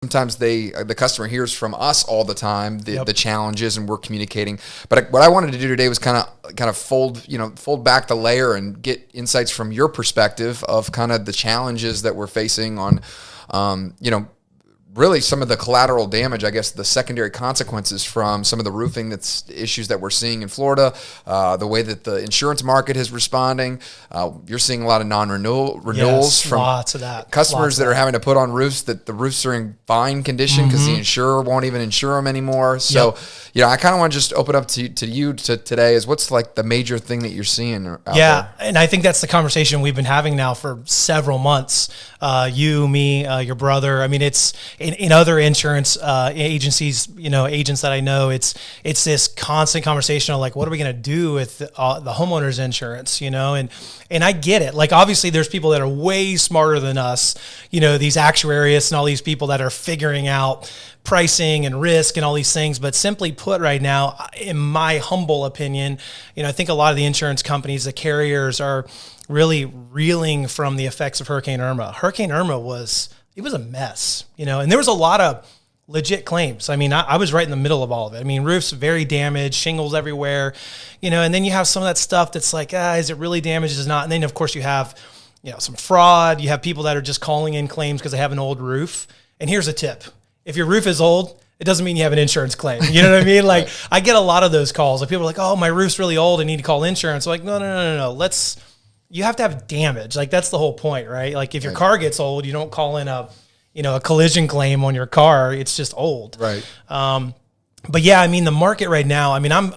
sometimes the customer hears from us all the time the challenges, and we're communicating. But what I wanted to do today was kind of fold back the layer and get insights from your perspective of kind of the challenges that we're facing on, really some of the collateral damage, I guess the secondary consequences from some of the roofing issues that we're seeing in Florida, the way that the insurance market is responding. You're seeing a lot of renewals from lots of that. Customers that are having to put on roofs that the roofs are in fine condition because the insurer won't even insure them anymore. So, I kind of want to just open up to you today is what's like the major thing that you're seeing out there? And I think that's the conversation we've been having now for several months. You, me, your brother. I mean, it's in other insurance agencies, agents that I know, it's this constant conversation of like, what are we going to do with the homeowners insurance, and I get it. Like, obviously there's people that are way smarter than us, these actuarists and all these people that are figuring out pricing and risk and all these things. But simply put, right now, in my humble opinion, I think a lot of the insurance companies, the carriers, are really reeling from the effects of Hurricane Irma. Hurricane Irma was a mess, and there was a lot of legit claims. I mean, I was right in the middle of all of it. I mean, roofs very damaged, shingles everywhere, and then you have some of that stuff that's like, is it really damaged? Is it not? And then of course you have, some fraud. You have people that are just calling in claims because they have an old roof. And here's a tip. If your roof is old, it doesn't mean you have an insurance claim. You know what I mean? Like, I get a lot of those calls. Like, people are like, oh, my roof's really old, I need to call insurance. I'm like, no. You have to have damage. Like, that's the whole point, right? Like, if your car gets old, you don't call in a collision claim on your car. It's just old. Right. But yeah, I mean, the market right now, I mean, I'm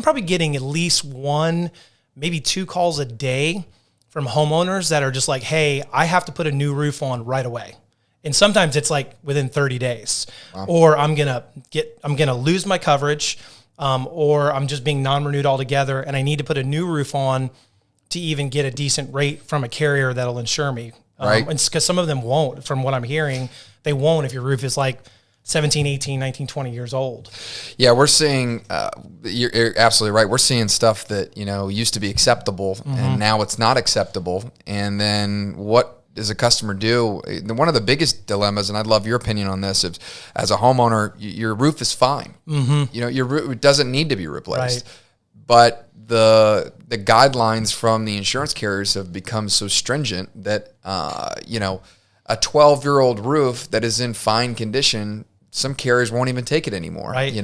probably getting at least one, maybe two calls a day from homeowners that are just like, hey, I have to put a new roof on right away. And sometimes it's like within 30 days, or I'm going to lose my coverage, or I'm just being non-renewed altogether. And I need to put a new roof on to even get a decent rate from a carrier that'll insure me. Right. And because some of them won't, from what I'm hearing, they won't if your roof is like 17, 18, 19, 20 years old. Yeah, we're seeing, you're absolutely right. We're seeing stuff that, used to be acceptable and now it's not acceptable. And then what does a customer do? One of the biggest dilemmas, and I'd love your opinion on this, is as a homeowner, your roof is fine. Your roof doesn't need to be replaced. Right. But the guidelines from the insurance carriers have become so stringent that, a 12-year-old roof that is in fine condition, some carriers won't even take it anymore. Right.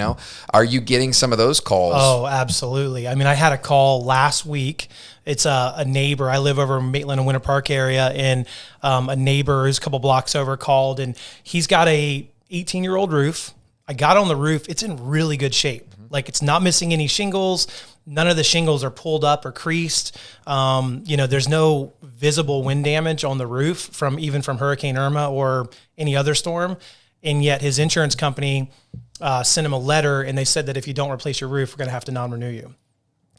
Are you getting some of those calls? Oh, absolutely. I mean, I had a call last week. It's a neighbor. I live over in Maitland and Winter Park area, and a neighbor who's a couple blocks over called, and he's got a 18-year-old roof. I got on the roof. It's in really good shape. Like, it's not missing any shingles. None of the shingles are pulled up or creased. There's no visible wind damage on the roof from Hurricane Irma or any other storm. And yet his insurance company sent him a letter, and they said that if you don't replace your roof, we're going to have to non-renew you.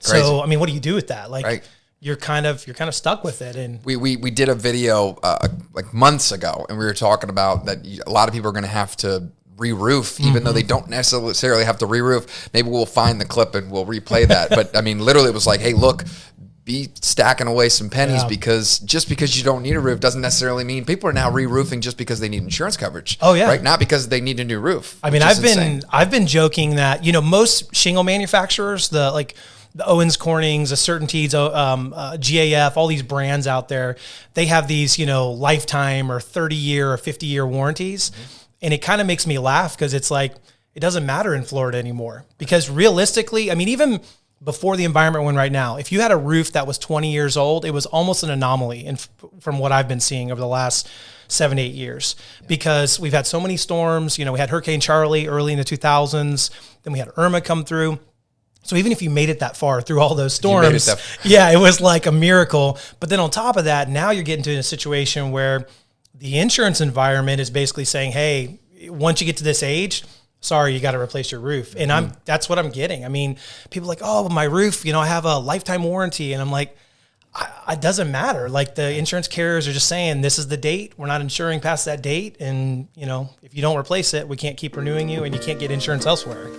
Crazy. So, I mean, what do you do with that? Like, right. You're kind of stuck with it. And we did a video like months ago, and we were talking about that a lot of people are going to have to re-roof, even though they don't necessarily have to re-roof. Maybe we'll find the clip and we'll replay that. But I mean, literally it was like, hey, look, be stacking away some pennies, because just because you don't need a roof doesn't necessarily mean people are now re-roofing just because they need insurance coverage. Oh yeah. Right. Not because they need a new roof. I mean, I've been joking that, most shingle manufacturers, the Owens Cornings, the Certainties, GAF, all these brands out there, they have these, lifetime or 30-year or 50-year warranties. And it kind of makes me laugh because it's like, it doesn't matter in Florida anymore. Because realistically, I mean, even before the environment we're in right now, if you had a roof that was 20 years old, it was almost an anomaly. And from what I've been seeing over the last 7 to 8 years, because we've had so many storms. We had Hurricane Charlie early in the 2000s. Then we had Irma come through. So even if you made it that far through all those storms, it was like a miracle. But then on top of that, now you're getting to a situation where the insurance environment is basically saying, hey, once you get to this age, sorry, you got to replace your roof. And that's what I'm getting. I mean, people are like, oh, my roof, I have a lifetime warranty. And I'm like, it doesn't matter. Like, the insurance carriers are just saying, this is the date. We're not insuring past that date. And, if you don't replace it, we can't keep renewing you, and you can't get insurance elsewhere.